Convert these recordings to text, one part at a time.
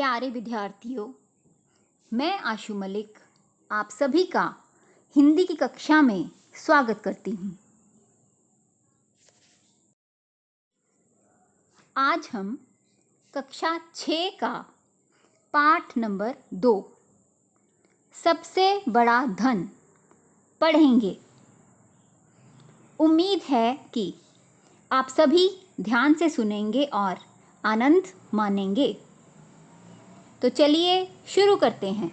प्यारे विद्यार्थियों, मैं आशु मलिक आप सभी का हिंदी की कक्षा में स्वागत करती हूँ। आज हम कक्षा 6 का पाठ नंबर 2 सबसे बड़ा धन पढ़ेंगे। उम्मीद है कि आप सभी ध्यान से सुनेंगे और आनंद मानेंगे। तो चलिए शुरू करते हैं।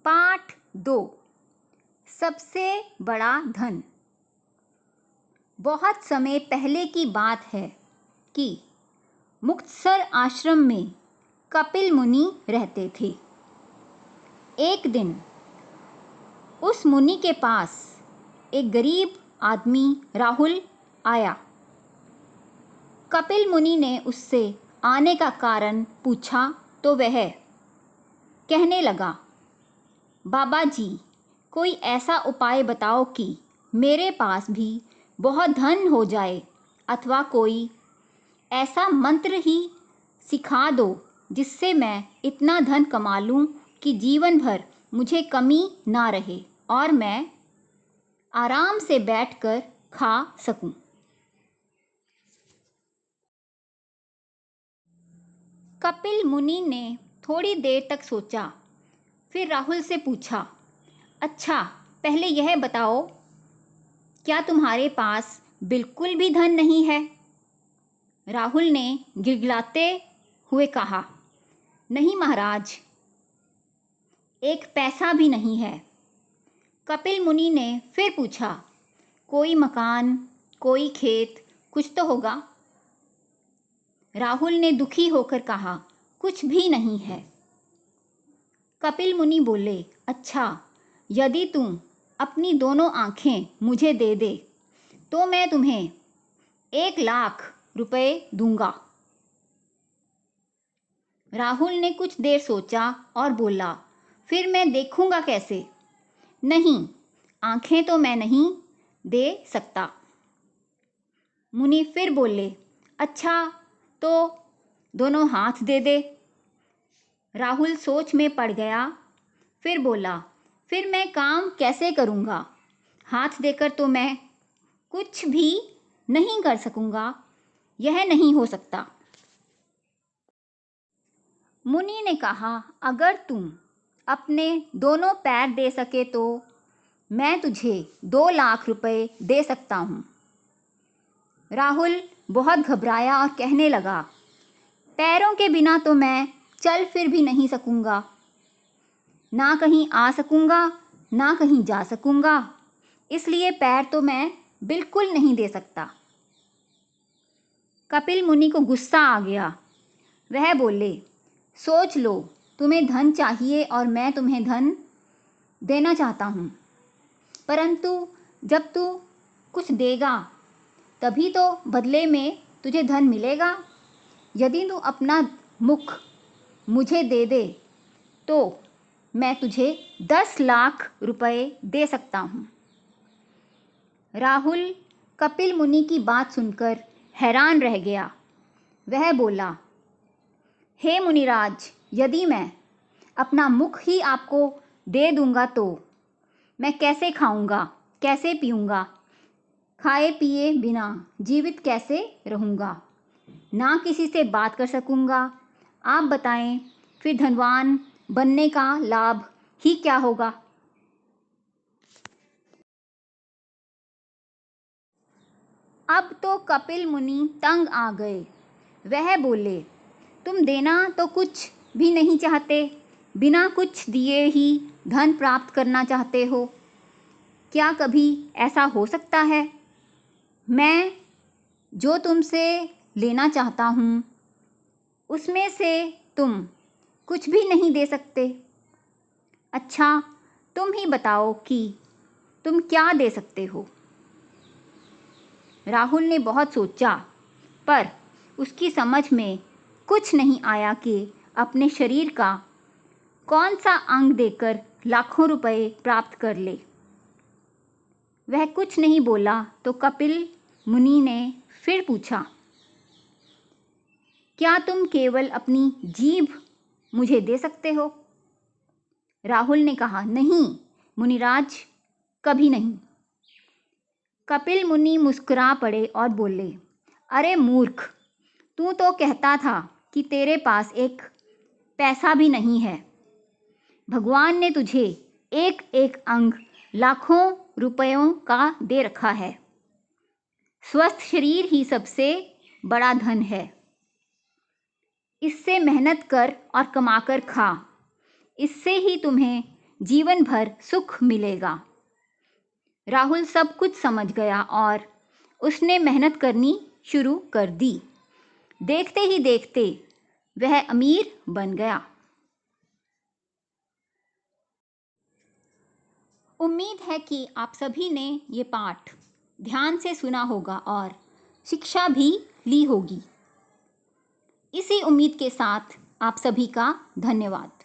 पाठ 2 सबसे बड़ा धन। बहुत समय पहले की बात है कि मुक्तसर आश्रम में कपिल मुनि रहते थे। एक दिन उस मुनि के पास एक गरीब आदमी राहुल आया। कपिल मुनि ने उससे आने का कारण पूछा तो वह कहने लगा, बाबा जी, कोई ऐसा उपाय बताओ कि मेरे पास भी बहुत धन हो जाए, अथवा कोई ऐसा मंत्र ही सिखा दो जिससे मैं इतना धन कमा लूं कि जीवन भर मुझे कमी ना रहे और मैं आराम से बैठकर खा सकूं। कपिल मुनि ने थोड़ी देर तक सोचा, फिर राहुल से पूछा, अच्छा, पहले यह बताओ, क्या तुम्हारे पास बिल्कुल भी धन नहीं है? राहुल ने गिड़गिड़ाते हुए कहा, नहीं महाराज, एक पैसा भी नहीं है। कपिल मुनि ने फिर पूछा, कोई मकान, कोई खेत, कुछ तो होगा? राहुल ने दुखी होकर कहा, कुछ भी नहीं है। कपिल मुनि बोले, अच्छा, यदि तुम अपनी दोनों आंखें मुझे दे दे तो मैं तुम्हें 1,00,000 रुपए दूंगा। राहुल ने कुछ देर सोचा और बोला, फिर मैं देखूंगा कैसे? नहीं, आंखें तो मैं नहीं दे सकता। मुनि फिर बोले, अच्छा, तो दोनों हाथ दे दे। राहुल सोच में पड़ गया, फिर बोला, फिर मैं काम कैसे करूँगा? हाथ देकर तो मैं कुछ भी नहीं कर सकूँगा, यह नहीं हो सकता। मुनि ने कहा, अगर तुम अपने दोनों पैर दे सके तो मैं तुझे 2,00,000 रुपए दे सकता हूँ। राहुल बहुत घबराया और कहने लगा, पैरों के बिना तो मैं चल फिर भी नहीं सकूँगा, ना कहीं आ सकूँगा, ना कहीं जा सकूँगा, इसलिए पैर तो मैं बिल्कुल नहीं दे सकता। कपिल मुनि को गुस्सा आ गया। वह बोले, सोच लो, तुम्हें धन चाहिए और मैं तुम्हें धन देना चाहता हूँ, परंतु जब तू कुछ देगा तभी तो बदले में तुझे धन मिलेगा। यदि तू अपना मुख मुझे दे दे तो मैं तुझे 10,00,000 रुपए दे सकता हूँ। राहुल कपिल मुनि की बात सुनकर हैरान रह गया। वह बोला, हे मुनिराज, यदि मैं अपना मुख ही आपको दे दूंगा तो मैं कैसे खाऊंगा, कैसे पीऊंगा, खाए पिए बिना जीवित कैसे रहूंगा, ना किसी से बात कर सकूंगा। आप बताएं, फिर धनवान बनने का लाभ ही क्या होगा? अब तो कपिल मुनि तंग आ गए। वह बोले, तुम देना तो कुछ भी नहीं चाहते, बिना कुछ दिए ही धन प्राप्त करना चाहते हो। क्या कभी ऐसा हो सकता है? मैं जो तुमसे लेना चाहता हूँ उसमें से तुम कुछ भी नहीं दे सकते। अच्छा, तुम ही बताओ कि तुम क्या दे सकते हो? राहुल ने बहुत सोचा, पर उसकी समझ में कुछ नहीं आया कि अपने शरीर का कौन सा अंग देकर लाखों रुपए प्राप्त कर ले। वह कुछ नहीं बोला तो कपिल मुनि ने फिर पूछा, क्या तुम केवल अपनी जीभ मुझे दे सकते हो? राहुल ने कहा, नहीं मुनिराज, कभी नहीं। कपिल मुनि मुस्कुरा पड़े और बोले, अरे मूर्ख, तू तो कहता था कि तेरे पास एक पैसा भी नहीं है। भगवान ने तुझे एक एक अंग लाखों रुपयों का दे रखा है। स्वस्थ शरीर ही सबसे बड़ा धन है। इससे मेहनत कर और कमाकर खा। इससे ही तुम्हें जीवन भर सुख मिलेगा। राहुल सब कुछ समझ गया और उसने मेहनत करनी शुरू कर दी। देखते ही देखते वह अमीर बन गया। उम्मीद है कि आप सभी ने ये पाठ ध्यान से सुना होगा और शिक्षा भी ली होगी। इसी उम्मीद के साथ आप सभी का धन्यवाद।